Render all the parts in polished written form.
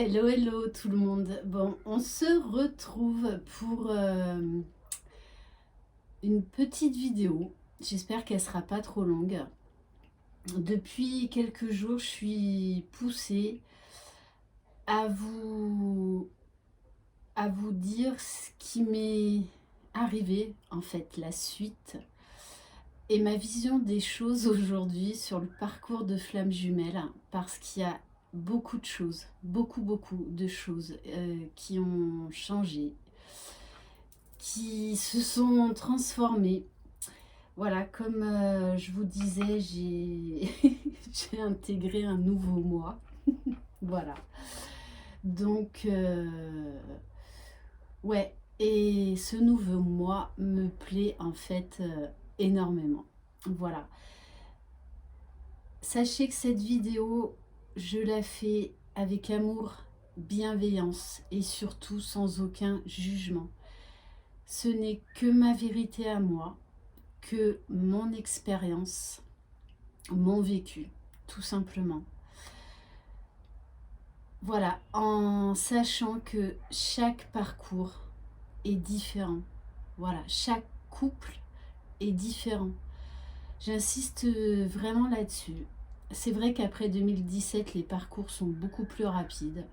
Hello, hello tout le monde. Bon, on se retrouve pour une petite vidéo. J'espère qu'elle sera pas trop longue. Depuis quelques jours, je suis poussée à vous dire ce qui m'est arrivé, en fait, la suite, et ma vision des choses aujourd'hui sur le parcours de Flamme Jumelle, parce qu'il y a beaucoup de choses, beaucoup de choses qui ont changé, qui se sont transformées. Voilà, comme je vous disais, j'ai j'ai intégré un nouveau moi. Voilà. Donc, ouais, et ce nouveau moi me plaît en fait énormément. Voilà. Sachez que cette vidéo, je la fais avec amour, bienveillance et surtout sans aucun jugement. Ce n'est que ma vérité à moi, que mon expérience, mon vécu, tout simplement. Voilà, en sachant que chaque parcours est différent. Voilà, chaque couple est différent. J'insiste vraiment là-dessus. C'est vrai qu'après 2017, les parcours sont beaucoup plus rapides.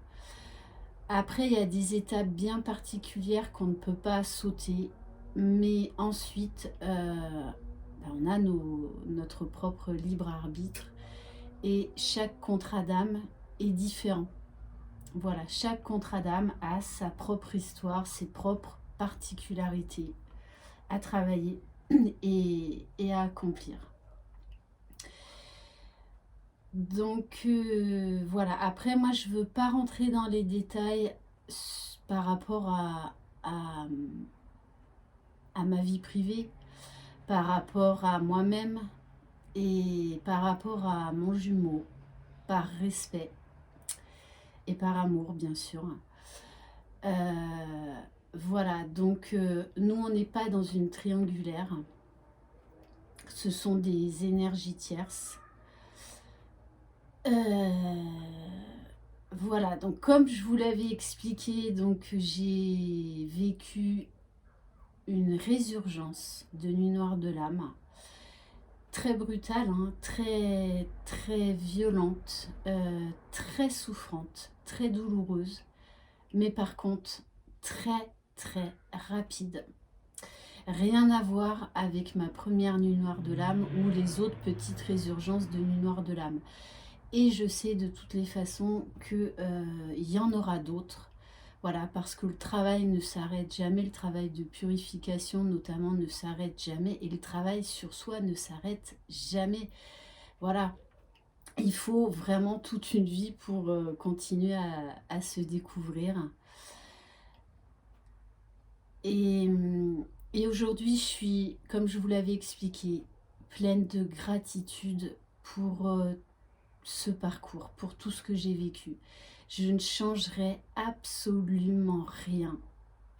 Après, il y a des étapes bien particulières qu'on ne peut pas sauter. Mais ensuite, on a notre propre libre arbitre. Et chaque contrat d'âme est différent. Voilà, chaque contrat d'âme a sa propre histoire, ses propres particularités à travailler et à accomplir. Donc voilà, après moi je veux pas rentrer dans les détails par rapport à ma vie privée, par rapport à moi-même et par rapport à mon jumeau, par respect et par amour bien sûr. Voilà, donc nous on n'est pas dans une triangulaire, ce sont des énergies tierces. Voilà, donc comme je vous l'avais expliqué, donc j'ai vécu une résurgence de nuit noire de l'âme, très brutale, hein, très violente, très souffrante, très douloureuse, mais par contre très rapide. Rien à voir avec ma première nuit noire de l'âme ou les autres petites résurgences de nuit noire de l'âme. Et je sais de toutes les façons qu'il y en aura d'autres. Voilà, parce que le travail ne s'arrête jamais, le travail de purification notamment ne s'arrête jamais, et le travail sur soi ne s'arrête jamais. Voilà, il faut vraiment toute une vie pour continuer à se découvrir. Et, et aujourd'hui, je suis, comme je vous l'avais expliqué, pleine de gratitude pour ce parcours, pour tout ce que j'ai vécu. Je ne changerai absolument rien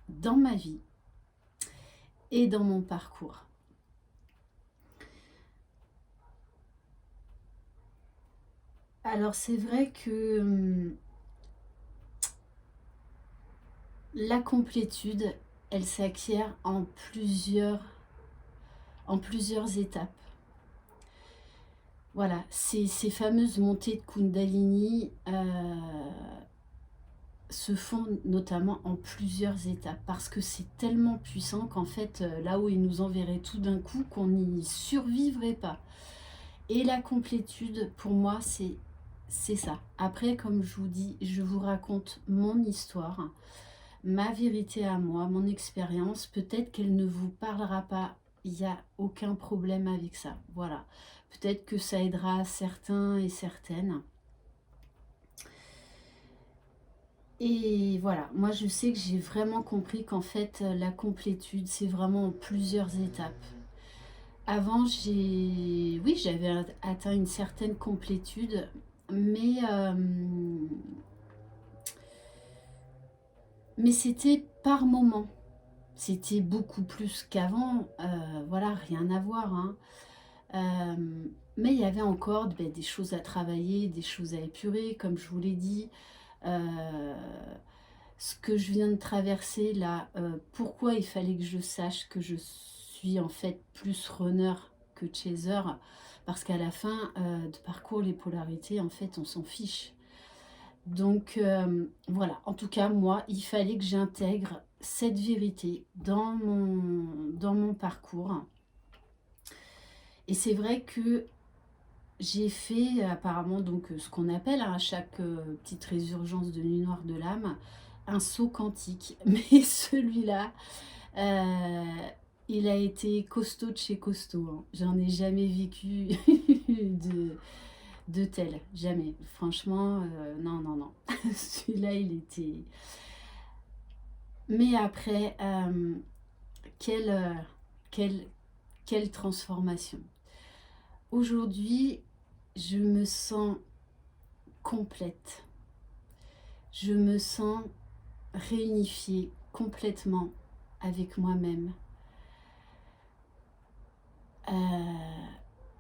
dans ma vie et dans mon parcours. Alors c'est vrai que la complétude, elle s'acquiert en plusieurs étapes. Voilà, ces fameuses montées de Kundalini se font notamment en plusieurs étapes parce que c'est tellement puissant qu'en fait, là où il nous enverrait tout d'un coup, qu'on n'y survivrait pas. Et la complétude, pour moi, c'est ça. Après, comme je vous dis, je vous raconte mon histoire, ma vérité à moi, mon expérience. Peut-être qu'elle ne vous parlera pas, il n'y a aucun problème avec ça. Voilà. Peut-être que ça aidera certains et certaines. Et voilà, moi je sais que j'ai vraiment compris qu'en fait la complétude c'est vraiment en plusieurs étapes. Avant j'avais atteint une certaine complétude, mais, mais c'était par moment. C'était beaucoup plus qu'avant, voilà, rien à voir, hein. Mais il y avait encore des choses à travailler, des choses à épurer, comme je vous l'ai dit. Ce que je viens de traverser là, pourquoi il fallait que je sache que je suis en fait plus runner que chaser, parce qu'à la fin de parcours, les polarités, en fait, on s'en fiche. Donc voilà, en tout cas, moi, il fallait que j'intègre cette vérité dans mon parcours. Et c'est vrai que j'ai fait apparemment donc ce qu'on appelle à chaque petite résurgence de nuit noire de l'âme, un saut quantique. Mais celui-là, euh, il a été costaud de chez costaud, hein. J'en ai jamais vécu de tel, jamais. Franchement, non, non, non. Celui-là, il était... Mais après, quelle, quelle, quelle transformation. Aujourd'hui, je me sens complète. Je me sens réunifiée complètement avec moi-même.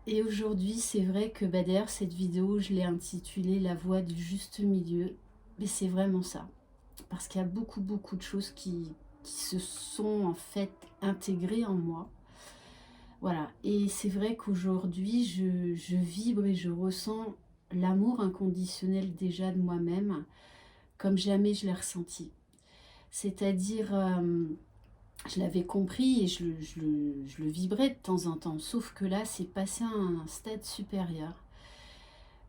Et aujourd'hui, c'est vrai que d'ailleurs, cette vidéo, je l'ai intitulée La voie du juste milieu. Mais c'est vraiment ça. Parce qu'il y a beaucoup, beaucoup de choses qui se sont en fait intégrées en moi. Voilà. Et c'est vrai qu'aujourd'hui, je vibre et je ressens l'amour inconditionnel déjà de moi-même comme jamais je l'ai ressenti. C'est-à-dire, je l'avais compris et je le vibrais de temps en temps, sauf que là, c'est passé à un stade supérieur.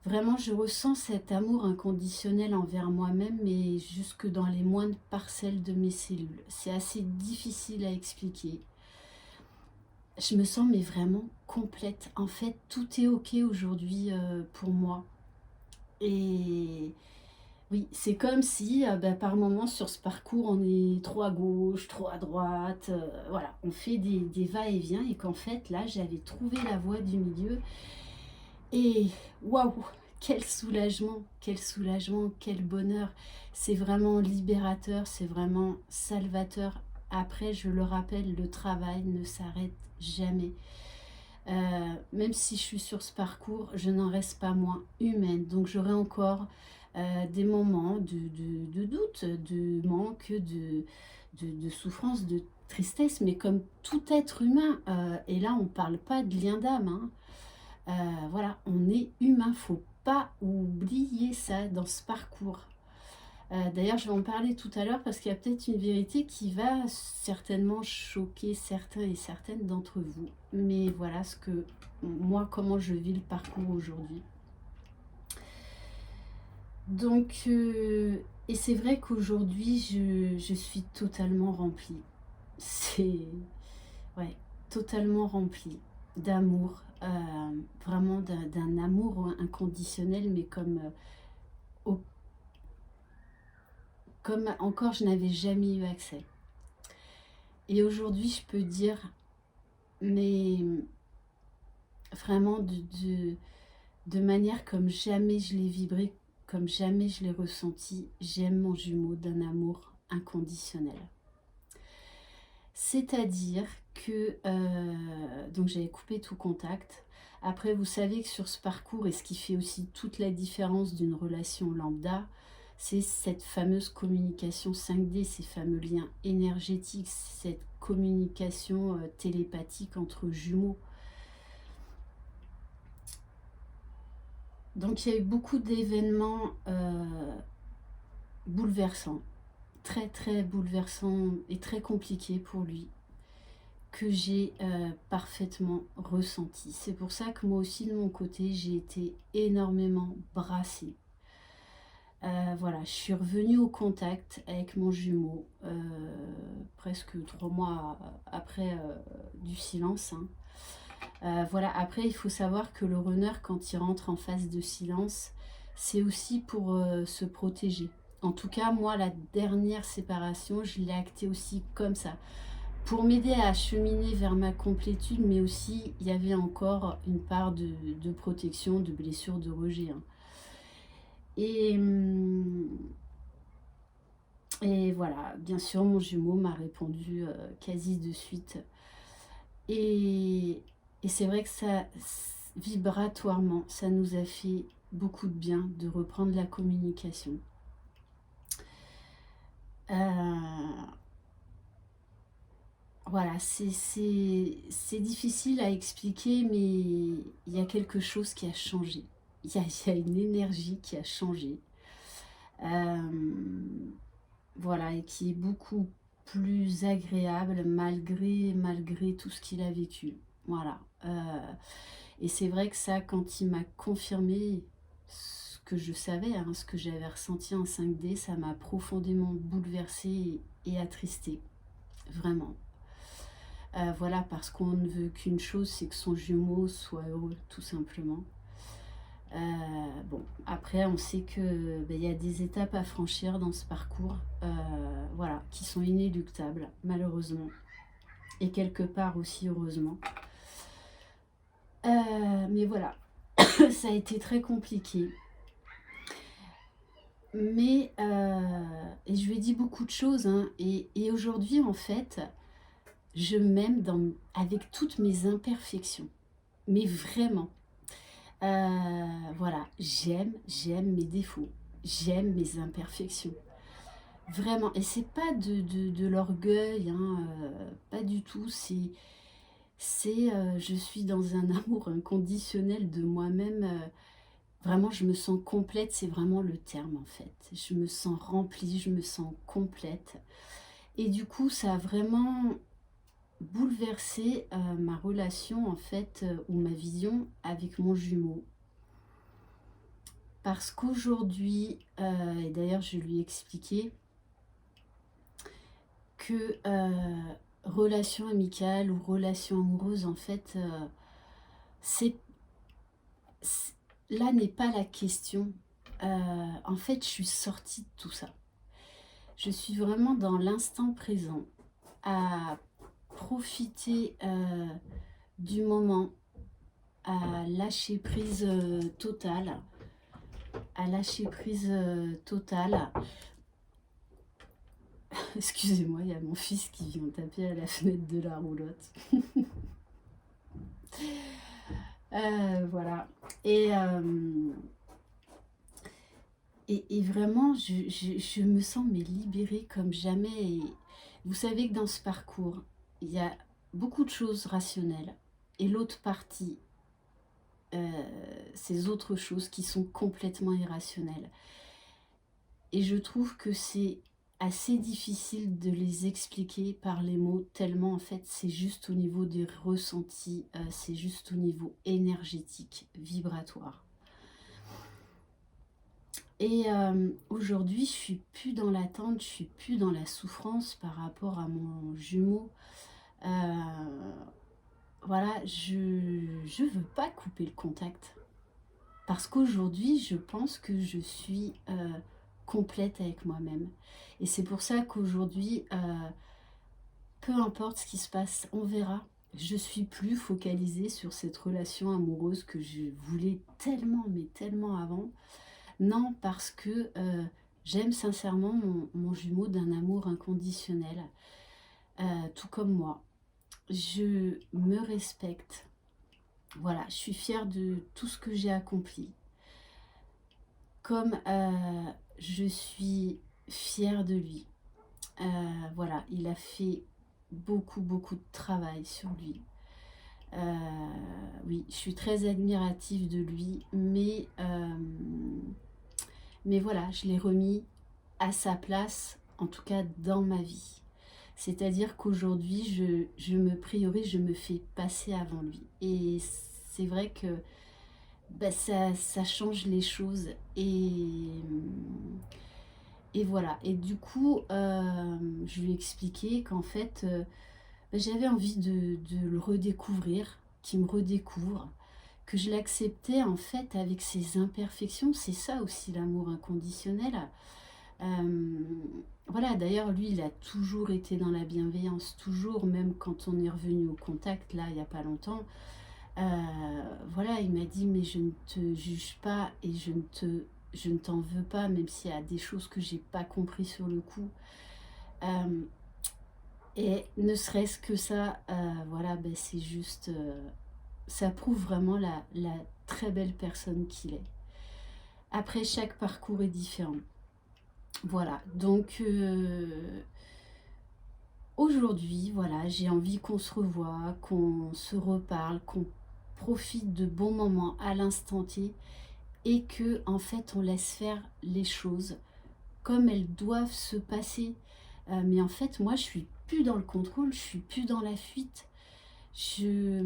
Vraiment, je ressens cet amour inconditionnel envers moi-même, mais jusque dans les moindres parcelles de mes cellules. C'est assez difficile à expliquer. Je me sens mais vraiment complète. En fait, tout est ok aujourd'hui pour moi. Et oui, c'est comme si par moment sur ce parcours, on est trop à gauche, trop à droite. Voilà, on fait des va-et-vient et qu'en fait, là, j'avais trouvé la voie du milieu. Et waouh, quel bonheur. C'est vraiment libérateur, c'est vraiment salvateur. Après, je le rappelle, le travail ne s'arrête jamais. Même si je suis sur ce parcours, je n'en reste pas moins humaine. Donc j'aurai encore des moments de doute, de manque, de souffrance, de tristesse, mais comme tout être humain. Et là, on ne parle pas de lien d'âme, hein. Voilà, on est humain, faut pas oublier ça dans ce parcours. D'ailleurs, je vais en parler tout à l'heure parce qu'il y a peut-être une vérité qui va certainement choquer certains et certaines d'entre vous. Mais voilà ce que moi, comment je vis le parcours aujourd'hui. Donc, et c'est vrai qu'aujourd'hui, je suis totalement remplie. C'est, ouais, totalement remplie d'amour, vraiment d'un amour inconditionnel, mais comme encore je n'avais jamais eu accès. Et aujourd'hui, je peux dire, mais vraiment de manière comme jamais je l'ai vibré, comme jamais je l'ai ressenti, j'aime mon jumeau d'un amour inconditionnel. C'est-à-dire que, donc j'avais coupé tout contact. Après, vous savez que sur ce parcours, et ce qui fait aussi toute la différence d'une relation lambda, c'est cette fameuse communication 5D, ces fameux liens énergétiques, cette communication télépathique entre jumeaux. Donc il y a eu beaucoup d'événements bouleversants, très très bouleversants et très compliqués pour lui, que j'ai parfaitement ressenti. C'est pour ça que moi aussi de mon côté, j'ai été énormément brassée. Voilà, je suis revenue au contact avec mon jumeau presque 3 mois après du silence, hein. Voilà, après il faut savoir que le runner, quand il rentre en phase de silence, c'est aussi pour se protéger. En tout cas, moi, la dernière séparation, je l'ai actée aussi comme ça, pour m'aider à cheminer vers ma complétude, mais aussi il y avait encore une part de protection, de blessure, de rejet, hein. Et, et voilà, bien sûr, mon jumeau m'a répondu quasi de suite. Et, et c'est vrai que ça, vibratoirement, ça nous a fait beaucoup de bien de reprendre la communication. Euh, voilà, c'est difficile à expliquer, mais il y a quelque chose qui a changé. Il y a une énergie qui a changé. Euh, voilà, et qui est beaucoup plus agréable malgré tout ce qu'il a vécu. Voilà. Et c'est vrai que ça, quand il m'a confirmé ce que je savais, hein, ce que j'avais ressenti en 5D, ça m'a profondément bouleversée et attristée. Vraiment. Voilà, parce qu'on ne veut qu'une chose, c'est que son jumeau soit heureux, tout simplement. Bon, après, on sait que ben, y a des étapes à franchir dans ce parcours, voilà, qui sont inéluctables, malheureusement, et quelque part aussi heureusement. Mais voilà, ça a été très compliqué. Mais, et je lui ai dit beaucoup de choses, hein, et aujourd'hui, en fait, je m'aime avec toutes mes imperfections. Mais vraiment, voilà, j'aime mes défauts, j'aime mes imperfections. Vraiment, et c'est pas de l'orgueil, hein, pas du tout, je suis dans un amour inconditionnel de moi-même, vraiment je me sens complète, c'est vraiment le terme en fait. Je me sens remplie, je me sens complète. Et du coup, ça a vraiment bouleversé ma relation en fait, ou ma vision avec mon jumeau. Parce qu'aujourd'hui, et d'ailleurs je lui ai expliqué, que relation amicale ou relation amoureuse, en fait, c'est là n'est pas la question. En fait, je suis sortie de tout ça. Je suis vraiment dans l'instant présent, à profiter du moment, à lâcher prise totale, à lâcher prise totale. Excusez-moi, il y a mon fils qui vient taper à la fenêtre de la roulotte. Voilà. Et, euh, et vraiment, je me sens mais libérée comme jamais. Et vous savez que dans ce parcours, il y a beaucoup de choses rationnelles. Et l'autre partie, ces autres choses qui sont complètement irrationnelles. Et je trouve que c'est assez difficile de les expliquer par les mots, tellement en fait c'est juste au niveau des ressentis, c'est juste au niveau énergétique, vibratoire. Et aujourd'hui, je suis plus dans l'attente, je suis plus dans la souffrance par rapport à mon jumeau. Euh, voilà, je veux pas couper le contact. Parce qu'aujourd'hui, je pense que je suis complète avec moi-même. Et c'est pour ça qu'aujourd'hui, peu importe ce qui se passe, on verra. Je suis plus focalisée sur cette relation amoureuse que je voulais tellement, mais tellement avant. Non, parce que j'aime sincèrement mon jumeau d'un amour inconditionnel, tout comme moi. Je me respecte. Voilà, je suis fière de tout ce que j'ai accompli. Comme je suis fière de lui. Voilà, il a fait beaucoup de travail sur lui. Oui, je suis très admirative de lui, mais voilà, je l'ai remis à sa place, en tout cas dans ma vie. C'est-à-dire qu'aujourd'hui, je me priorise, je me fais passer avant lui. Et c'est vrai que bah, ça change les choses. Et voilà. Et du coup, je lui ai expliqué qu'en fait, bah, j'avais envie de le redécouvrir, qu'il me redécouvre, que je l'acceptais en fait avec ses imperfections. C'est ça aussi l'amour inconditionnel. Euh, voilà, d'ailleurs, lui, il a toujours été dans la bienveillance, toujours, même quand on est revenu au contact, là, il n'y a pas longtemps. Voilà, il m'a dit, mais je ne te juge pas et je ne t'en veux pas, même s'il y a des choses que j'ai pas compris sur le coup. Euh, et ne serait-ce que ça, voilà, ben, c'est juste, ça prouve vraiment la très belle personne qu'il est. Après, chaque parcours est différent. Voilà, donc aujourd'hui, voilà, j'ai envie qu'on se revoie, qu'on se reparle, qu'on profite de bons moments à l'instant T et que en fait on laisse faire les choses comme elles doivent se passer. Mais en fait, moi, je suis plus dans le contrôle, je suis plus dans la fuite. Je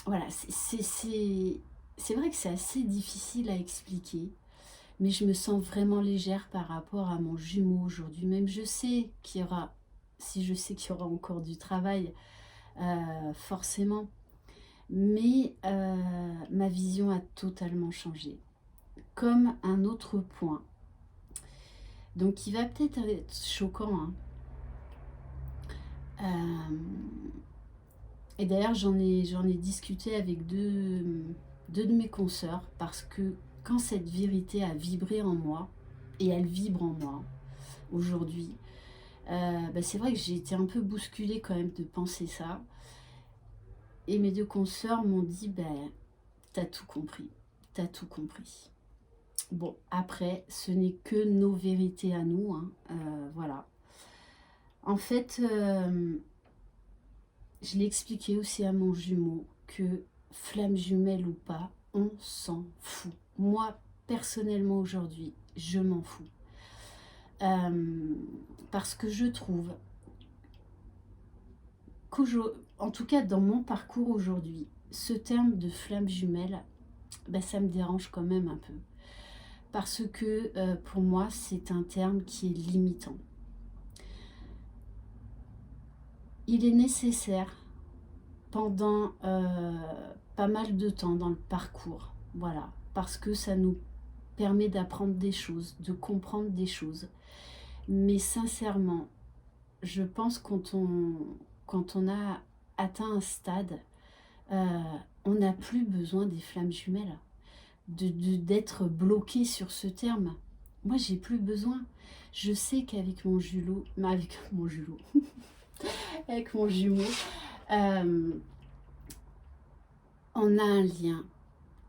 voilà, c'est vrai que c'est assez difficile à expliquer, mais je me sens vraiment légère par rapport à mon jumeau aujourd'hui. Même je sais qu'il y aura, si je sais qu'il y aura encore du travail, forcément, mais ma vision a totalement changé. Comme un autre point, donc il va peut-être être choquant, hein. Et d'ailleurs, j'en ai discuté avec deux de mes consoeurs parce que quand cette vérité a vibré en moi, et elle vibre en moi aujourd'hui, bah, c'est vrai que j'ai été un peu bousculée quand même de penser ça. Et mes deux consoeurs m'ont dit, ben, t'as tout compris, t'as tout compris. Bon, après, ce n'est que nos vérités à nous, hein, voilà. En fait, je l'ai expliqué aussi à mon jumeau que flamme jumelle ou pas, on s'en fout. Moi, personnellement, aujourd'hui, je m'en fous. Parce que je trouve en tout cas dans mon parcours aujourd'hui, ce terme de flamme jumelle, ben, ça me dérange quand même un peu. Parce que pour moi, c'est un terme qui est limitant. Il est nécessaire pendant pas mal de temps dans le parcours, voilà, parce que ça nous permet d'apprendre des choses, de comprendre des choses. Mais sincèrement, je pense quand on a atteint un stade, euh, on n'a plus besoin des flammes jumelles, d'être bloqué sur ce terme. Moi, j'ai plus besoin. Je sais qu'avec mon jumeau, avec mon jumeau, avec mon jumeau, euh, on a un lien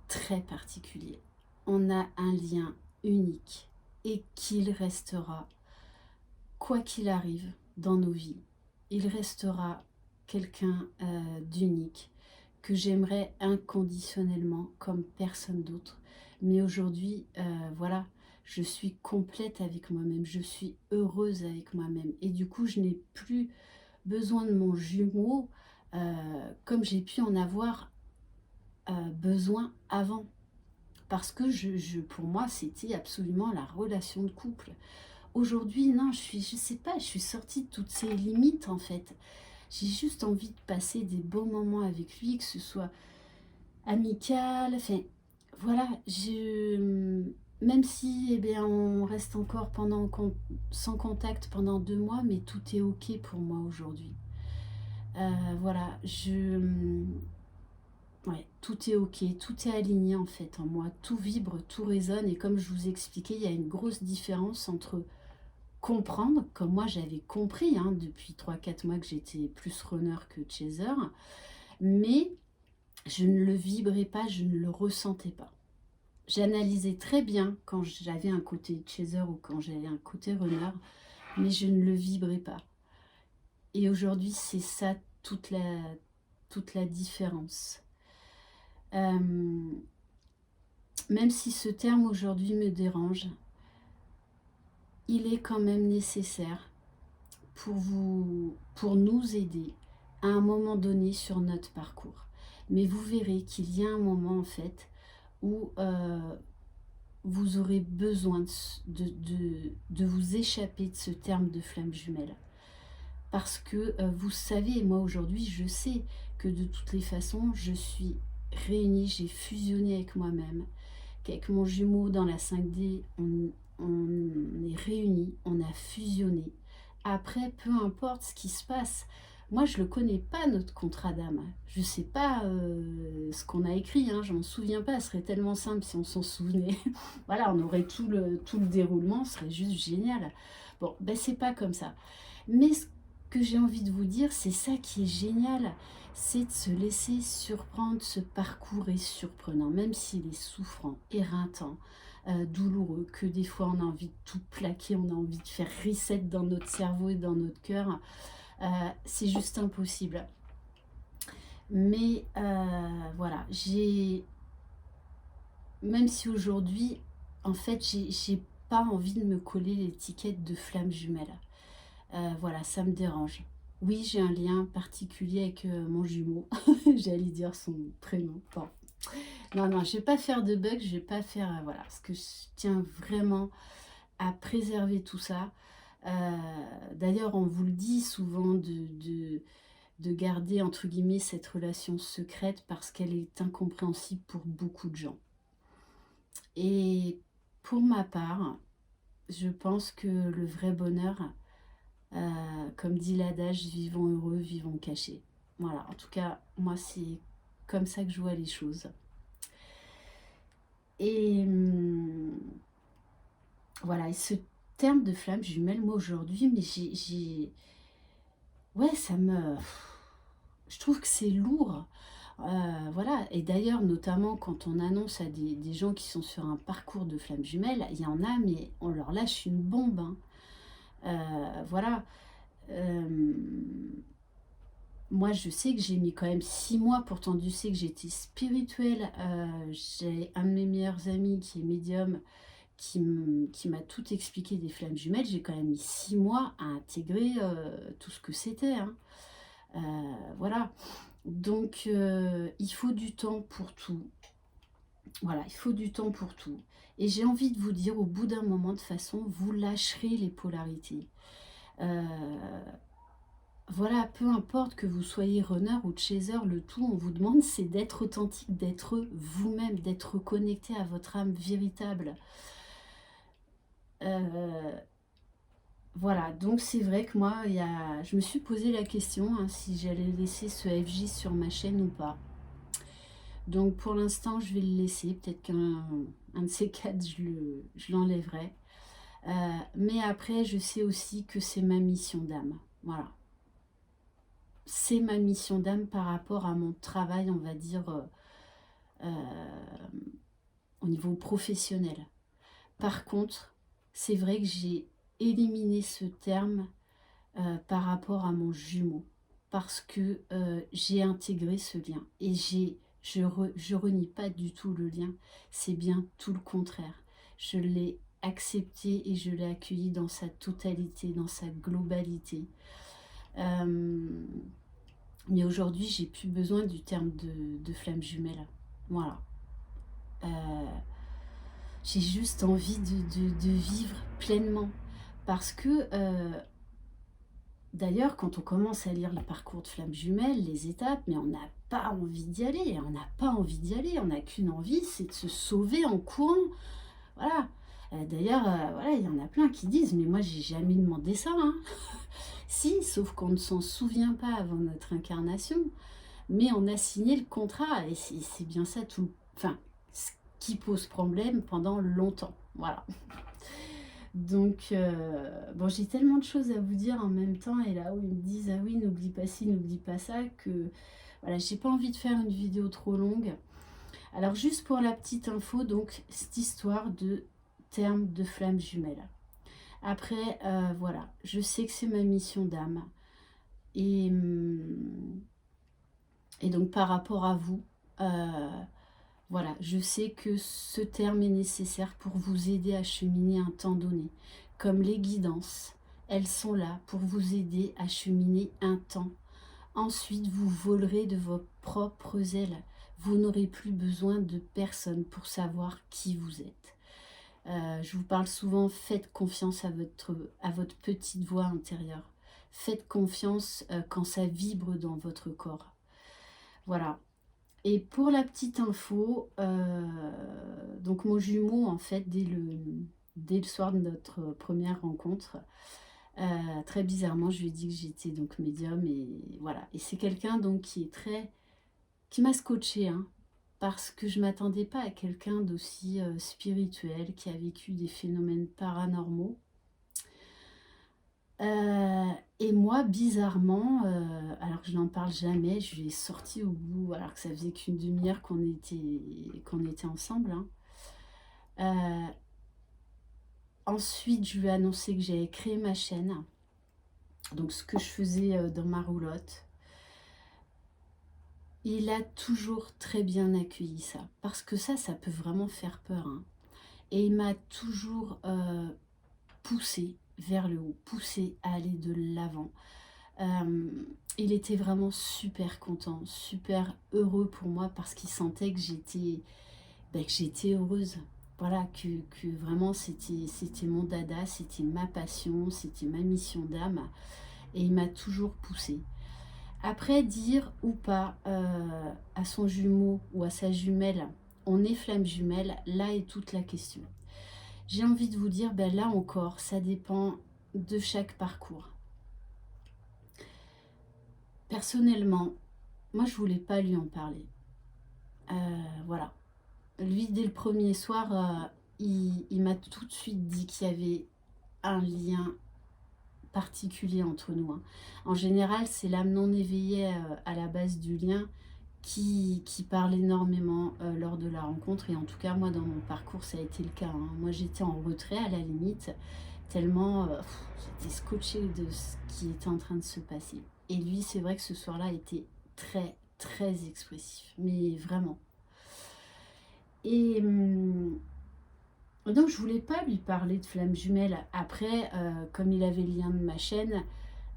très particulier. On a un lien unique et qu'il restera, quoi qu'il arrive dans nos vies. Il restera quelqu'un d'unique que j'aimerais inconditionnellement comme personne d'autre. Mais aujourd'hui, voilà, je suis complète avec moi-même, je suis heureuse avec moi-même. Et du coup, je n'ai plus besoin de mon jumeau comme j'ai pu en avoir besoin avant. Parce que pour moi, c'était absolument la relation de couple. Aujourd'hui, non, je sais pas, je suis sortie de toutes ces limites en fait. J'ai juste envie de passer des bons moments avec lui, que ce soit amical, enfin, voilà, même si eh bien, on reste encore sans contact pendant 2 mois, mais tout est ok pour moi aujourd'hui. Voilà, ouais, tout est ok, tout est aligné en fait en moi, tout vibre, tout résonne et comme je vous ai expliqué, il y a une grosse différence entre comprendre, comme moi j'avais compris hein, depuis 3 4 mois que j'étais plus runner que chaser, mais je ne le vibrais pas, je ne le ressentais pas. J'analysais très bien quand j'avais un côté chaser ou quand j'avais un côté runner, mais je ne le vibrais pas. Et aujourd'hui, c'est ça toute la différence. Même si ce terme aujourd'hui me dérange, il est quand même nécessaire pour nous aider à un moment donné sur notre parcours. Mais vous verrez qu'il y a un moment en fait où vous aurez besoin de vous échapper de ce terme de flamme jumelle. Parce que vous savez, moi aujourd'hui, je sais que de toutes les façons, je suis réunie, j'ai fusionné avec moi-même, qu'avec mon jumeau dans la 5D, on est réunis, on a fusionné. Après, peu importe ce qui se passe, moi je ne le connais pas notre contrat d'âme. Je ne sais pas ce qu'on a écrit, hein, je m'en souviens pas, ce serait tellement simple si on s'en souvenait. Voilà, on aurait tout le déroulement, ce serait juste génial. Bon, ben c'est pas comme ça. Mais ce que j'ai envie de vous dire, c'est ça qui est génial, c'est de se laisser surprendre. Ce parcours est surprenant, même s'il est souffrant, éreintant, douloureux, que des fois on a envie de tout plaquer, on a envie de faire reset dans notre cerveau et dans notre cœur. C'est juste impossible. Mais voilà, même si aujourd'hui, en fait, j'ai pas envie de me coller l'étiquette de flamme jumelle. Voilà, ça me dérange. Oui, j'ai un lien particulier avec mon jumeau. J'allais dire son prénom. Bon. Non, non, je vais pas faire de bug, je vais pas faire... voilà, parce que je tiens vraiment à préserver tout ça. D'ailleurs, on vous le dit souvent de garder, entre guillemets, cette relation secrète parce qu'elle est incompréhensible pour beaucoup de gens. Et pour ma part, je pense que le vrai bonheur, comme dit l'adage, vivons heureux, vivons cachés. Voilà, en tout cas, moi, c'est comme ça que je vois les choses. Et voilà, et ce terme de flamme jumelle, moi aujourd'hui, mais ouais, ça me... Je trouve que c'est lourd. Voilà, et d'ailleurs, notamment quand on annonce à des gens qui sont sur un parcours de flamme jumelle, il y en a, mais on leur lâche une bombe, hein. Voilà. Euh, Moi, je sais que j'ai mis quand même 6 mois, pourtant Dieu sait que j'étais spirituelle. J'ai un de mes meilleurs amis qui est médium, qui m'a tout expliqué des flammes jumelles. J'ai quand même mis 6 mois à intégrer tout ce que c'était, hein. Voilà. Donc, il faut du temps pour tout. Voilà, il faut du temps pour tout. Et j'ai envie de vous dire, au bout d'un moment, de façon, vous lâcherez les polarités. Euh, Voilà, peu importe que vous soyez runner ou chaser, le tout, on vous demande, c'est d'être authentique, d'être vous-même, d'être connecté à votre âme véritable. Euh, voilà, donc c'est vrai que moi, je me suis posé la question, hein, si j'allais laisser ce FJ sur ma chaîne ou pas. Donc pour l'instant, je vais le laisser. Peut-être qu'un de ces quatre, je l'enlèverai. Mais après, je sais aussi que c'est ma mission d'âme. Voilà. C'est ma mission d'âme par rapport à mon travail, on va dire, euh, au niveau professionnel. Par contre, c'est vrai que j'ai éliminé ce terme par rapport à mon jumeau, parce que j'ai intégré ce lien et je renie pas du tout le lien, c'est bien tout le contraire. Je l'ai accepté et je l'ai accueilli dans sa totalité, dans sa globalité. Euh, mais aujourd'hui, j'ai plus besoin du terme de flamme jumelle. Voilà. Euh, j'ai juste envie de vivre pleinement. Parce que d'ailleurs, quand on commence à lire le parcours de flamme jumelle, les étapes, mais on n'a pas envie d'y aller, on n'a pas envie d'y aller, on n'a qu'une envie, c'est de se sauver en courant. Voilà. D'ailleurs, voilà, il y en a plein qui disent, mais moi j'ai jamais demandé ça, hein. Si, sauf qu'on ne s'en souvient pas avant notre incarnation, mais on a signé le contrat, et c'est bien ça tout, enfin, ce qui pose problème pendant longtemps. Voilà. Donc, bon, j'ai tellement de choses à vous dire en même temps, et là où ils me disent, ah oui, n'oublie pas ci, n'oublie pas ça, que voilà, j'ai pas envie de faire une vidéo trop longue. Alors, juste pour la petite info, donc, cette histoire de terme de flamme jumelle. Après, voilà, je sais que c'est ma mission d'âme, et, et donc par rapport à vous, voilà, je sais que ce terme est nécessaire pour vous aider à cheminer un temps donné. Comme les guidances, elles sont là pour vous aider à cheminer un temps. Ensuite, vous volerez de vos propres ailes. Vous n'aurez plus besoin de personne pour savoir qui vous êtes. Je vous parle souvent, faites confiance à votre petite voix intérieure. Faites confiance quand ça vibre dans votre corps. Voilà. Et pour la petite info, donc mon jumeau, en fait, dès le soir de notre première rencontre, très bizarrement, je lui ai dit que j'étais donc médium, et voilà. Et c'est quelqu'un donc qui m'a scotché, hein, parce que je m'attendais pas à quelqu'un d'aussi spirituel, qui a vécu des phénomènes paranormaux. Et moi, bizarrement, alors que je n'en parle jamais, je l'ai sorti au bout, alors que ça faisait qu'une demi-heure qu'on était ensemble, hein. Euh, Ensuite, je lui ai annoncé que j'avais créé ma chaîne. Donc, ce que je faisais dans ma roulotte. Il a toujours très bien accueilli ça. Parce que ça peut vraiment faire peur, hein. Et il m'a toujours poussé vers le haut, poussé à aller de l'avant. Il était vraiment super content, super heureux pour moi parce qu'il sentait que j'étais heureuse. Voilà, que vraiment c'était mon dada, c'était ma passion, c'était ma mission d'âme. Et il m'a toujours poussée. Après, dire ou pas à son jumeau ou à sa jumelle, on est flamme jumelle, là est toute la question. J'ai envie de vous dire, ben là encore, ça dépend de chaque parcours. Personnellement, moi je voulais pas lui en parler. Voilà. Lui, dès le premier soir, il m'a tout de suite dit qu'il y avait un lien particulier entre nous, hein. En général, c'est l'âme non éveillée à la base du lien qui parle énormément lors de la rencontre. Et en tout cas, moi, dans mon parcours, ça a été le cas, hein. Moi, j'étais en retrait à la limite, tellement j'étais scotchée de ce qui était en train de se passer. Et lui, c'est vrai que ce soir-là était très, très expressif. Mais vraiment. Et donc, je voulais pas lui parler de flamme jumelle. Après, comme il avait le lien de ma chaîne,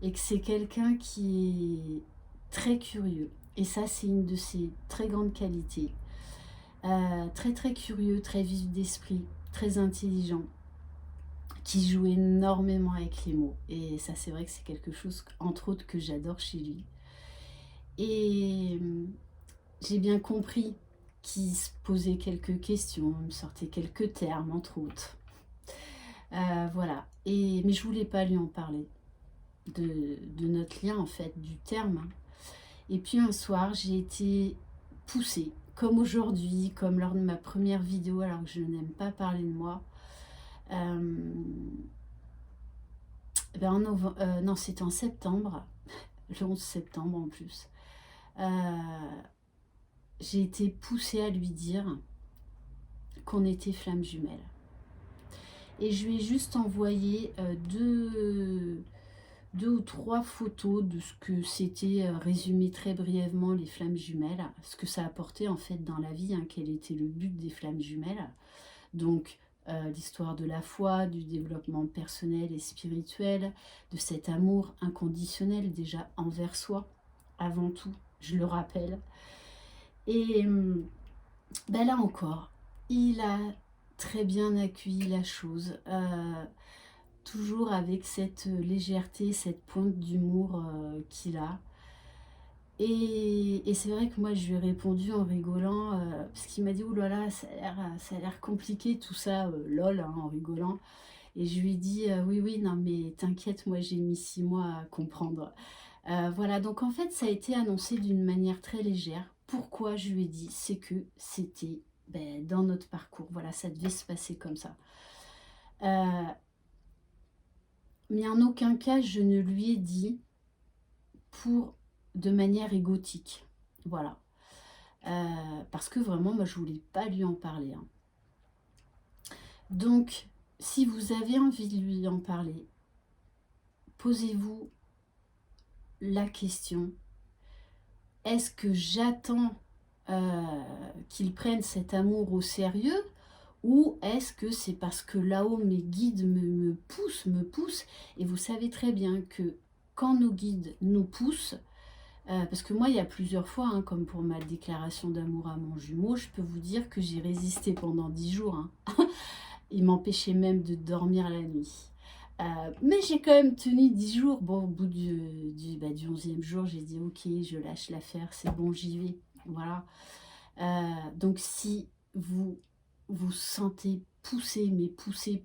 et que c'est quelqu'un qui est très curieux. Et ça, c'est une de ses très grandes qualités. Très très curieux, très vif d'esprit, très intelligent, qui joue énormément avec les mots. Et ça, c'est vrai que c'est quelque chose, entre autres, que j'adore chez lui. Et j'ai bien compris qu'il se posait quelques questions, me sortait quelques termes, entre autres. Voilà. Mais je voulais pas lui en parler de notre lien, en fait, du terme. Et puis un soir, j'ai été poussée, comme aujourd'hui, comme lors de ma première vidéo, alors que je n'aime pas parler de moi. Ben non, c'était en septembre, le 11 septembre en plus. J'ai été poussée à lui dire qu'on était flammes jumelles. Et je lui ai juste envoyé deux ou trois photos de ce que c'était, résumé très brièvement les flammes jumelles, ce que ça apportait en fait dans la vie, hein, quel était le but des flammes jumelles. Donc l'histoire de la foi, du développement personnel et spirituel, de cet amour inconditionnel déjà envers soi, avant tout, je le rappelle. Et ben là encore, il a très bien accueilli la chose, toujours avec cette légèreté, cette pointe d'humour qu'il a. Et c'est vrai que moi, je lui ai répondu en rigolant, parce qu'il m'a dit, ouh là là, ça a l'air compliqué tout ça, lol, hein, en rigolant. Et je lui ai dit, oui, oui, non, mais t'inquiète, moi, j'ai mis 6 mois à comprendre. Voilà, donc en fait, ça a été annoncé d'une manière très légère. Pourquoi je lui ai dit, c'est que c'était ben, dans notre parcours. Voilà, ça devait se passer comme ça. Mais en aucun cas, je ne lui ai dit de manière égotique. Voilà. Parce que vraiment, moi, je voulais pas lui en parler, hein. Donc, si vous avez envie de lui en parler, posez-vous la question, est-ce que j'attends qu'il prenne cet amour au sérieux, ou est-ce que c'est parce que là-haut mes guides me poussent, et vous savez très bien que quand nos guides nous poussent, parce que moi il y a plusieurs fois, hein, comme pour ma déclaration d'amour à mon jumeau, je peux vous dire que j'ai résisté pendant 10 jours, hein. Il m'empêchait même de dormir la nuit. Mais j'ai quand même tenu 10 jours. Bon, au bout du 11e jour, j'ai dit ok, je lâche l'affaire, c'est bon, j'y vais. Voilà. Donc si vous vous sentez poussé, mais poussé,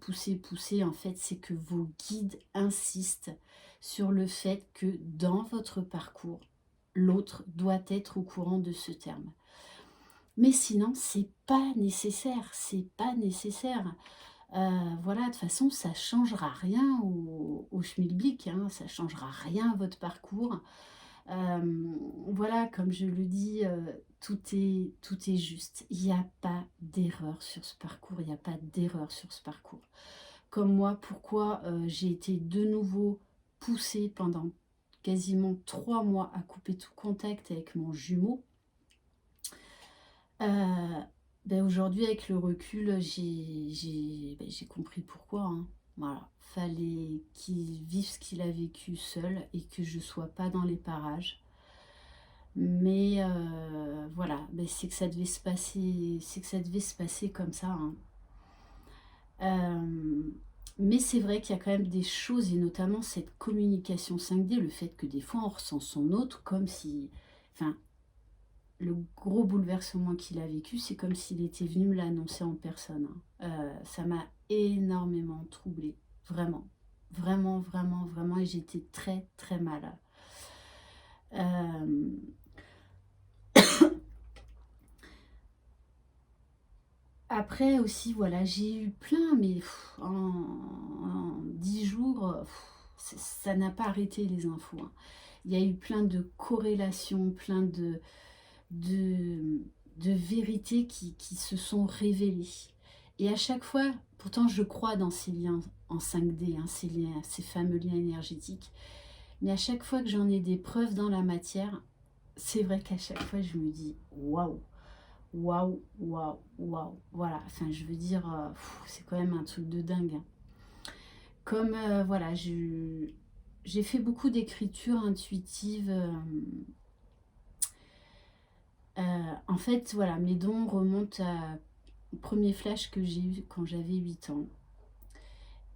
en fait, c'est que vos guides insistent sur le fait que dans votre parcours, l'autre doit être au courant de ce terme. Mais sinon, c'est pas nécessaire, c'est pas nécessaire. Voilà, de toute façon, ça changera rien au schmilblick, hein, ça changera rien à votre parcours. Voilà, comme je le dis, tout est juste. Il n'y a pas d'erreur sur ce parcours, il n'y a pas d'erreur sur ce parcours. Comme moi, pourquoi j'ai été de nouveau poussée pendant quasiment 3 mois à couper tout contact avec mon jumeau. Ben aujourd'hui, avec le recul, j'ai compris pourquoi, hein. Voilà, fallait qu'il vive ce qu'il a vécu seul et que je sois pas dans les parages. Mais voilà, ben c'est que ça devait se passer, c'est que ça devait se passer comme ça, hein. Mais c'est vrai qu'il y a quand même des choses, et notamment cette communication 5D, le fait que des fois on ressent son autre comme si, enfin, le gros bouleversement qu'il a vécu, c'est comme s'il était venu me l'annoncer en personne, hein. Ça m'a énormément troublée, vraiment, vraiment, vraiment, vraiment, et j'étais très, très mal. Euh, Après aussi, voilà, j'ai eu plein, mais en 10 jours, ça n'a pas arrêté les infos, hein. Il y a eu plein de corrélations, plein de, de vérités qui se sont révélées. Et à chaque fois, pourtant je crois dans ces liens en 5D, hein, ces liens, ces fameux liens énergétiques, mais à chaque fois que j'en ai des preuves dans la matière, c'est vrai qu'à chaque fois je me dis waouh, waouh, waouh, waouh. Voilà, enfin je veux dire, c'est quand même un truc de dingue, hein. Comme voilà, j'ai fait beaucoup d'écriture intuitive. En fait, voilà, mes dons remontent au premier flash que j'ai eu quand j'avais 8 ans.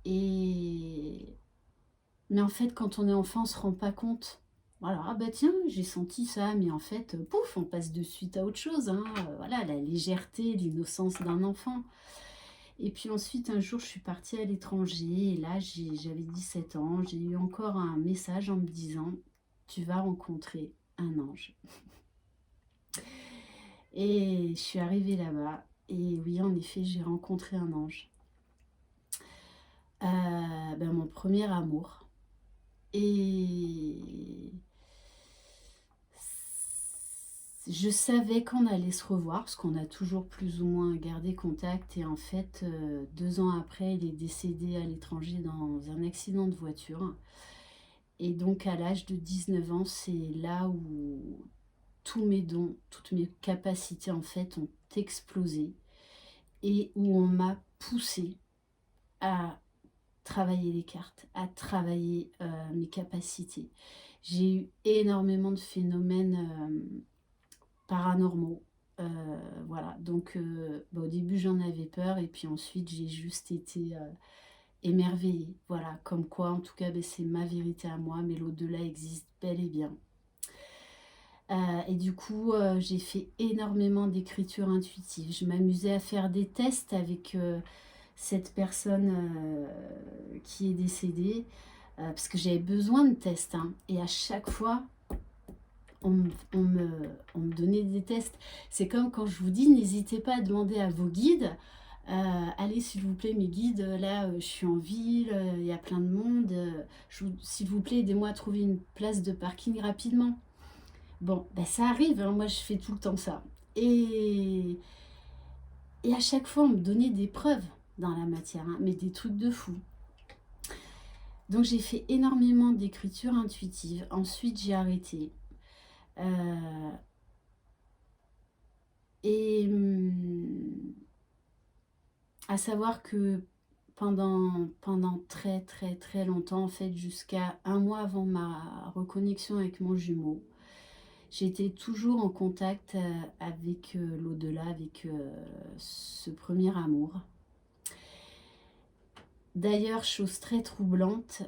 Et... Mais en fait, quand on est enfant, on se rend pas compte. Voilà, ah bah tiens, j'ai senti ça, mais en fait, pouf, on passe de suite à autre chose, hein. Voilà, la légèreté, l'innocence d'un enfant. Et puis ensuite, un jour, je suis partie à l'étranger, et là, j'avais 17 ans, j'ai eu encore un message en me disant, tu vas rencontrer un ange. Et je suis arrivée là-bas, et oui, en effet, j'ai rencontré un ange. Ben, mon premier amour. Et je savais qu'on allait se revoir, parce qu'on a toujours plus ou moins gardé contact. Et en fait, 2 ans après, il est décédé à l'étranger dans un accident de voiture. Et donc, à l'âge de 19 ans, c'est là où tous mes dons, toutes mes capacités, en fait, ont explosé. Et où on m'a poussé à travailler les cartes, à travailler mes capacités. J'ai eu énormément de phénomènes paranormaux. Voilà, donc au début j'en avais peur, et puis ensuite j'ai juste été émerveillée. Voilà, comme quoi en tout cas ben, c'est ma vérité à moi, mais l'au-delà existe bel et bien. Et du coup, j'ai fait énormément d'écriture intuitive. Je m'amusais à faire des tests avec cette personne qui est décédée, parce que j'avais besoin de tests, hein. Et à chaque fois, on me donnait des tests. C'est comme quand je vous dis, n'hésitez pas à demander à vos guides, allez s'il vous plaît mes guides, là je suis en ville, il y a plein de monde, s'il vous plaît aidez-moi à trouver une place de parking rapidement. Bon, ben ça arrive, hein, moi je fais tout le temps ça. Et à chaque fois on me donnait des preuves dans la matière, hein, mais des trucs de fou. Donc j'ai fait énormément d'écriture intuitive. Ensuite j'ai arrêté. Euh, et à savoir que pendant très très très longtemps, en fait jusqu'à un mois avant ma reconnexion avec mon jumeau, j'étais toujours en contact avec l'au-delà, avec ce premier amour. D'ailleurs, chose très troublante,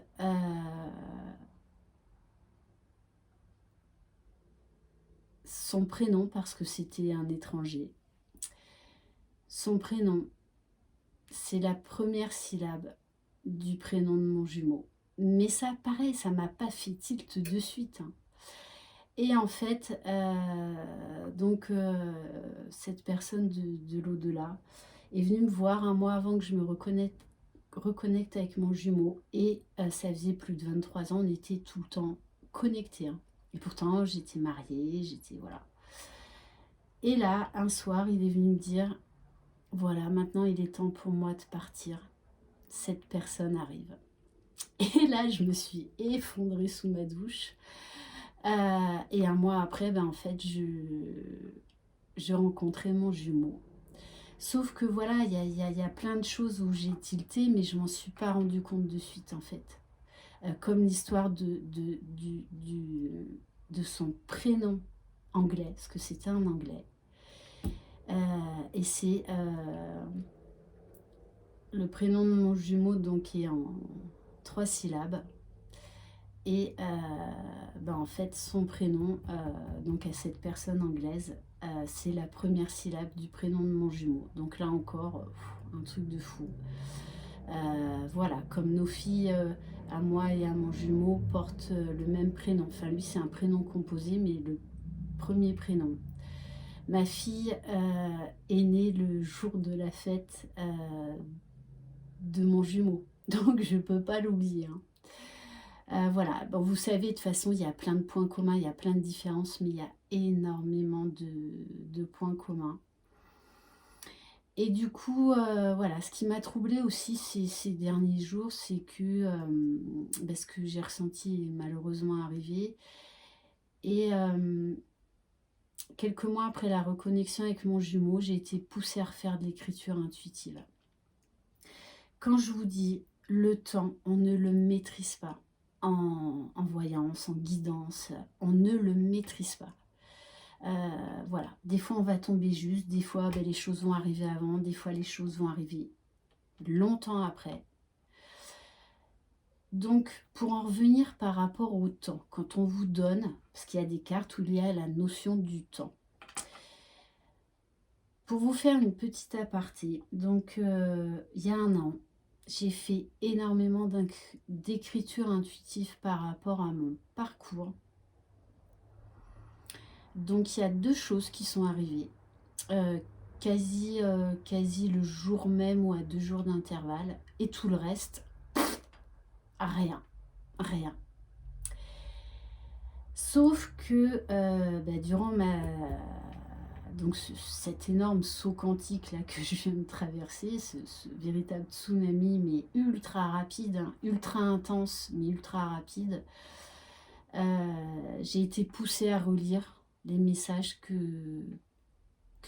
son prénom, parce que c'était un étranger, son prénom, c'est la première syllabe du prénom de mon jumeau. Mais ça, pareil, ça m'a pas fait tilt de suite, hein. Et en fait, donc cette personne de l'au-delà est venue me voir un mois avant que je me reconnecte avec mon jumeau. Et ça faisait plus de 23 ans, on était tout le temps connectés, hein. Et pourtant, j'étais mariée, j'étais... Voilà. Et là, un soir, il est venu me dire, voilà, maintenant il est temps pour moi de partir. Cette personne arrive. Et là, je me suis effondrée sous ma douche. Et un mois après, ben, en fait, je rencontrais mon jumeau. Sauf que voilà, il y a plein de choses où j'ai tilté, mais je m'en suis pas rendu compte de suite, en fait. Comme l'histoire de son prénom anglais, parce que c'était un anglais. Et c'est le prénom de mon jumeau, donc, est en 3 syllabes. Et ben en fait, son prénom, donc à cette personne anglaise, c'est la première syllabe du prénom de mon jumeau. Donc là encore, un truc de fou. Voilà, comme nos filles, à moi et à mon jumeau, portent le même prénom. Enfin, lui, c'est un prénom composé, mais le premier prénom. Ma fille est née le jour de la fête de mon jumeau. Donc, je ne peux pas l'oublier. Hein. Voilà, bon, vous savez, de toute façon, il y a plein de points communs, il y a plein de différences, mais il y a énormément de points communs. Et du coup, voilà, ce qui m'a troublée aussi ces derniers jours, c'est que, ce que j'ai ressenti est malheureusement arrivé. Et quelques mois après la reconnexion avec mon jumeau, j'ai été poussée à refaire de l'écriture intuitive. Quand je vous dis le temps, on ne le maîtrise pas. En voyance, en guidance, on ne le maîtrise pas. Voilà, des fois on va tomber juste, des fois les choses vont arriver avant, des fois les choses vont arriver longtemps après. Donc pour en revenir par rapport au temps, quand on vous donne, parce qu'il y a des cartes où il y a la notion du temps. Pour vous faire une petite aparté, donc il y a un an, j'ai fait énormément d'écriture intuitive par rapport à mon parcours. Donc il y a 2 choses qui sont arrivées, quasi le jour même ou à 2 jours d'intervalle, et tout le reste, rien. Sauf que durant donc cet énorme saut quantique là que je viens de traverser, ce véritable tsunami, mais ultra rapide, hein, ultra intense, mais ultra rapide, j'ai été poussée à relire les messages que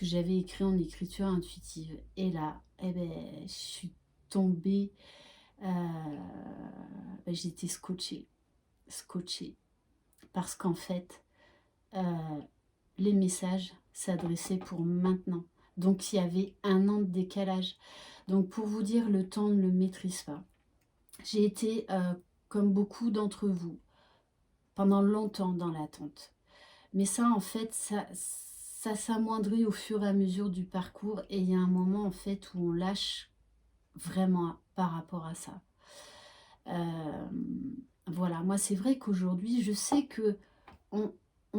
j'avais écrits en écriture intuitive. Et là, je suis tombée, j'étais scotchée. Parce qu'en fait, les messages s'adressaient pour maintenant. Donc il y avait un an de décalage. Donc pour vous dire, le temps ne le maîtrise pas. J'ai été, comme beaucoup d'entre vous, pendant longtemps dans l'attente. Mais ça, en fait, ça s'amoindrit au fur et à mesure du parcours. Et il y a un moment, en fait, où on lâche vraiment par rapport à ça. Voilà, moi, c'est vrai qu'aujourd'hui, je sais que on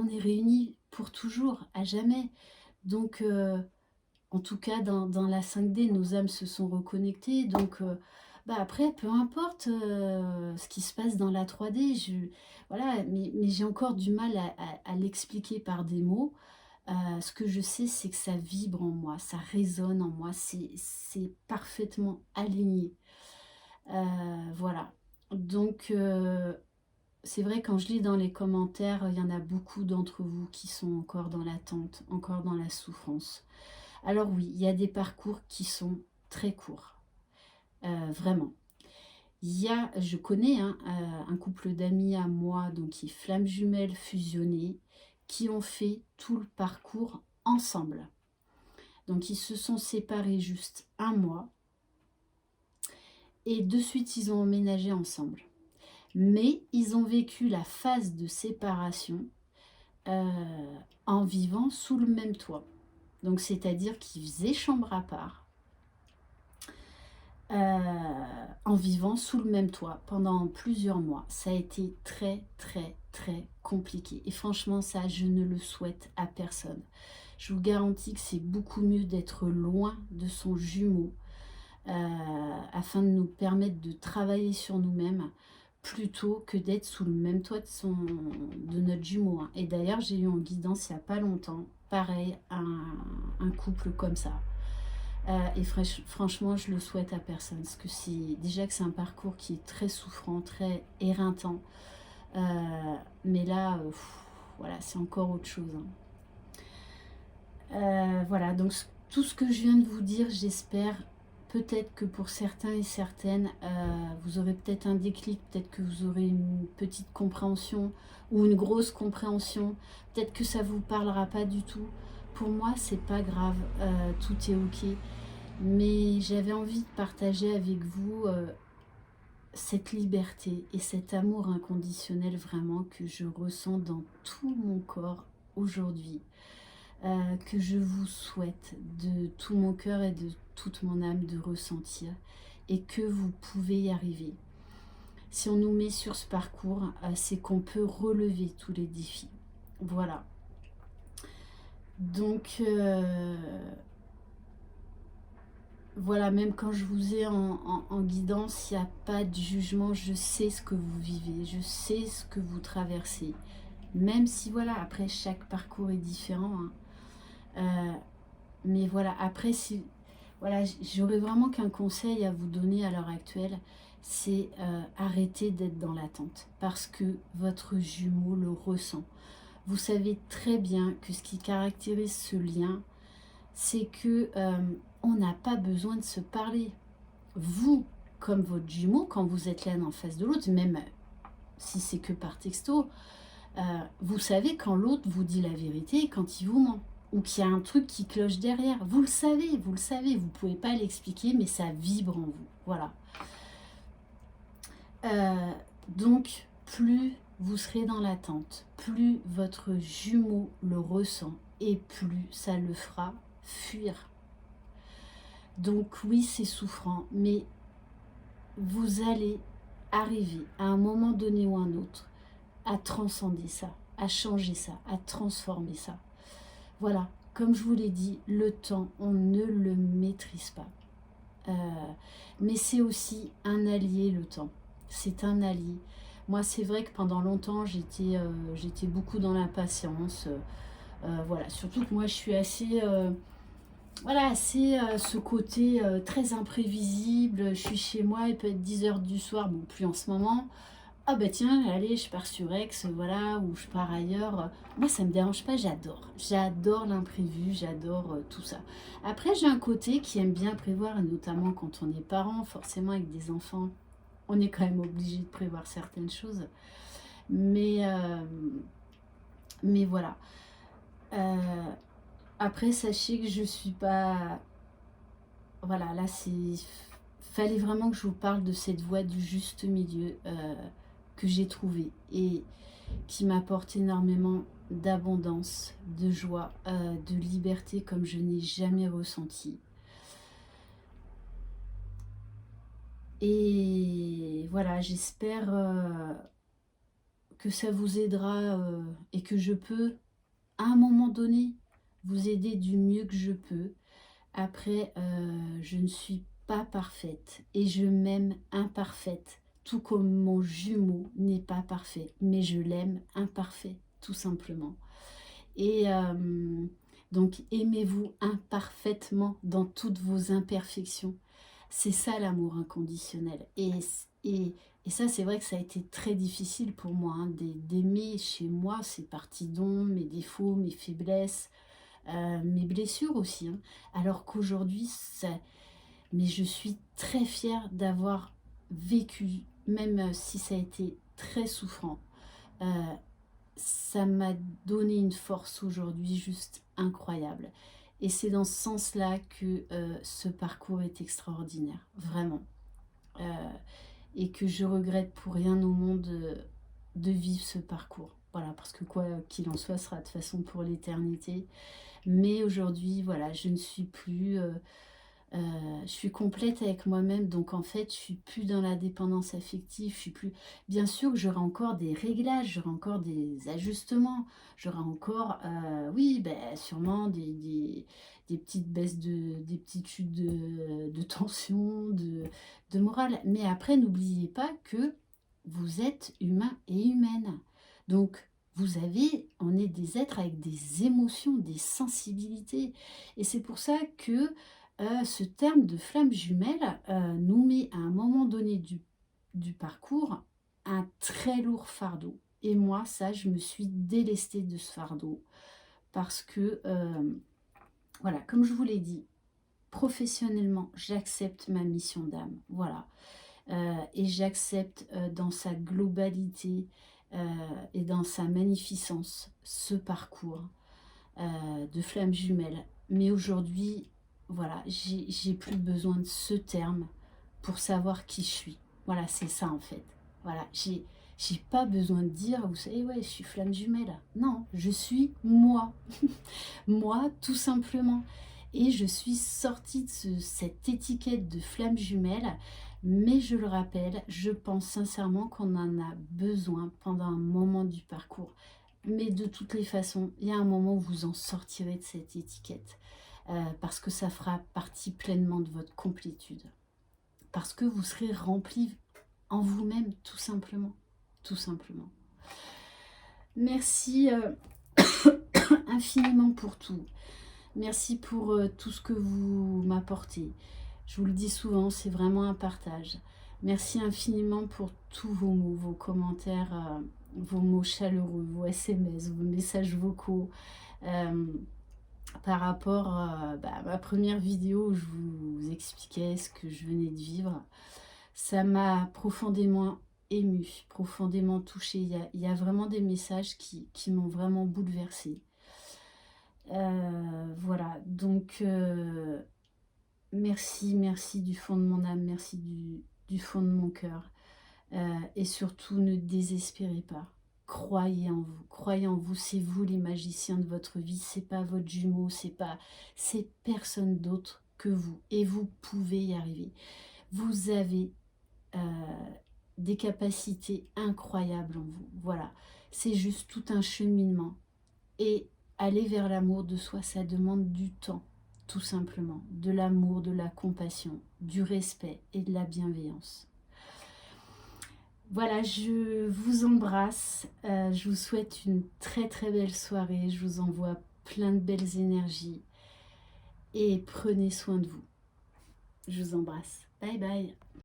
est réunis pour toujours, à jamais. Donc, en tout cas, dans la 5D, nos âmes se sont reconnectées. Donc, après, peu importe ce qui se passe dans la 3D, voilà, mais j'ai encore du mal à l'expliquer par des mots. Ce que je sais, c'est que ça vibre en moi, ça résonne en moi, c'est parfaitement aligné. Voilà. Donc, c'est vrai, quand je lis dans les commentaires, il y en a beaucoup d'entre vous qui sont encore dans l'attente, encore dans la souffrance. Alors oui, il y a des parcours qui sont très courts, vraiment. Je connais un couple d'amis à moi, donc qui est flammes jumelles fusionnées, qui ont fait tout le parcours ensemble. Donc ils se sont séparés juste 1 mois et de suite ils ont emménagé ensemble. Mais ils ont vécu la phase de séparation en vivant sous le même toit. Donc c'est-à-dire qu'ils faisaient chambre à part, en vivant sous le même toit pendant plusieurs mois. Ça a été très compliqué. Et franchement, ça, je ne le souhaite à personne. Je vous garantis que c'est beaucoup mieux d'être loin de son jumeau afin de nous permettre de travailler sur nous-mêmes, plutôt que d'être sous le même toit de notre jumeau, hein. Et d'ailleurs, j'ai eu en guidance il n'y a pas longtemps, pareil, un couple comme ça. Et franchement, je le souhaite à personne, parce que c'est déjà que c'est un parcours qui est très souffrant, très éreintant. Mais là, voilà, c'est encore autre chose, hein. Voilà, donc tout ce que je viens de vous dire, j'espère peut-être que pour certains et certaines, vous aurez peut-être un déclic, peut-être que vous aurez une petite compréhension ou une grosse compréhension, peut-être que ça vous parlera pas du tout. Pour moi, c'est pas grave, tout est ok. Mais j'avais envie de partager avec vous cette liberté et cet amour inconditionnel vraiment que je ressens dans tout mon corps aujourd'hui. Que je vous souhaite de tout mon cœur et de toute mon âme de ressentir, et que vous pouvez y arriver. Si on nous met sur ce parcours, c'est qu'on peut relever tous les défis. Voilà. Donc, voilà, même quand je vous ai en guidance, il n'y a pas de jugement. Je sais ce que vous vivez, je sais ce que vous traversez. Même si, voilà, après, chaque parcours est différent, hein. Mais voilà, après, si, voilà, j'aurais vraiment qu'un conseil à vous donner à l'heure actuelle, c'est arrêter d'être dans l'attente, parce que votre jumeau le ressent. Vous savez très bien que ce qui caractérise ce lien, c'est que on n'a pas besoin de se parler. Vous, comme votre jumeau, quand vous êtes l'un en face de l'autre, même si c'est que par texto, vous savez quand l'autre vous dit la vérité et quand il vous ment, ou qu'il y a un truc qui cloche derrière. Vous le savez, vous le savez, vous ne pouvez pas l'expliquer, mais ça vibre en vous. Voilà. Donc, plus vous serez dans l'attente, plus votre jumeau le ressent, et plus ça le fera fuir. Donc oui, c'est souffrant, mais vous allez arriver à un moment donné ou un autre à transcender ça, à changer ça, à transformer ça. Voilà, comme je vous l'ai dit, le temps, on ne le maîtrise pas. Mais c'est aussi un allié, le temps. C'est un allié. Moi, c'est vrai que pendant longtemps, j'étais beaucoup dans l'impatience. Voilà, surtout que moi, je suis assez... voilà, assez ce côté très imprévisible. Je suis chez moi, il peut être 10 h du soir, bon, plus en ce moment. Ah bah tiens, allez, je pars sur Aix, voilà, ou je pars ailleurs. Moi, ça me dérange pas, j'adore. J'adore l'imprévu, j'adore tout ça. Après, j'ai un côté qui aime bien prévoir, et notamment quand on est parent, forcément avec des enfants, on est quand même obligé de prévoir certaines choses. Mais, mais voilà. Après, sachez que je suis pas... Voilà, là, c'est... Fallait vraiment que je vous parle de cette voie du juste milieu que j'ai trouvée et qui m'apporte énormément d'abondance, de joie, de liberté comme je n'ai jamais ressenti. Et voilà, j'espère que ça vous aidera et que je peux, à un moment donné, vous aider du mieux que je peux. Après, je ne suis pas parfaite et je m'aime imparfaite, tout comme mon jumeau n'est pas parfait, mais je l'aime imparfait, tout simplement. Et donc, aimez-vous imparfaitement dans toutes vos imperfections. C'est ça l'amour inconditionnel. Et ça, c'est vrai que ça a été très difficile pour moi, hein, d'aimer chez moi ces parties d'ombre, mes défauts, mes faiblesses, mes blessures aussi, hein. Alors qu'aujourd'hui, mais je suis très fière d'avoir vécu, même si ça a été très souffrant. Ça m'a donné une force aujourd'hui juste incroyable. Et c'est dans ce sens-là que ce parcours est extraordinaire, vraiment. Et que je regrette pour rien au monde de vivre ce parcours. Voilà, parce que quoi qu'il en soit, ce sera de toute façon pour l'éternité. Mais aujourd'hui, voilà, je ne suis plus... je suis complète avec moi-même, donc en fait, je suis plus dans la dépendance affective, je suis plus... Bien sûr que j'aurai encore des réglages, j'aurai encore des ajustements, j'aurai encore, oui, ben, sûrement des petites baisses, des petites chutes de tension, de morale. Mais après, n'oubliez pas que vous êtes humain et humaine. Donc, on est des êtres avec des émotions, des sensibilités. Et c'est pour ça que ce terme de flamme jumelle nous met à un moment donné du parcours un très lourd fardeau. Et moi, ça, je me suis délestée de ce fardeau parce que, voilà, comme je vous l'ai dit, professionnellement, j'accepte ma mission d'âme. Voilà. Et j'accepte dans sa globalité et dans sa magnificence ce parcours de flamme jumelle. Mais aujourd'hui, voilà, j'ai plus besoin de ce terme pour savoir qui je suis. Voilà, c'est ça en fait. Voilà, j'ai pas besoin de dire, vous savez, ouais, je suis flamme jumelle. Non, je suis moi. Moi, tout simplement. Et je suis sortie de cette étiquette de flamme jumelle, mais je le rappelle, je pense sincèrement qu'on en a besoin pendant un moment du parcours. Mais de toutes les façons, il y a un moment où vous en sortirez de cette étiquette, parce que ça fera partie pleinement de votre complétude. Parce que vous serez rempli en vous-même, tout simplement. Tout simplement. Merci infiniment pour tout. Merci pour tout ce que vous m'apportez. Je vous le dis souvent, c'est vraiment un partage. Merci infiniment pour tous vos mots, vos commentaires, vos mots chaleureux, vos SMS, vos messages vocaux. Par rapport à ma première vidéo où je vous expliquais ce que je venais de vivre, ça m'a profondément émue, profondément touchée. Il y a vraiment des messages qui m'ont vraiment bouleversée. Voilà, donc merci, merci du fond de mon âme, merci du fond de mon cœur. Et surtout, ne désespérez pas. Croyez en vous, c'est vous les magiciens de votre vie, c'est pas votre jumeau, c'est personne d'autre que vous. Et vous pouvez y arriver. Vous avez des capacités incroyables en vous. Voilà, c'est juste tout un cheminement. Et aller vers l'amour de soi, ça demande du temps, tout simplement. De l'amour, de la compassion, du respect et de la bienveillance. Voilà, je vous embrasse. Je vous souhaite une très très belle soirée. Je vous envoie plein de belles énergies. Et prenez soin de vous. Je vous embrasse. Bye bye.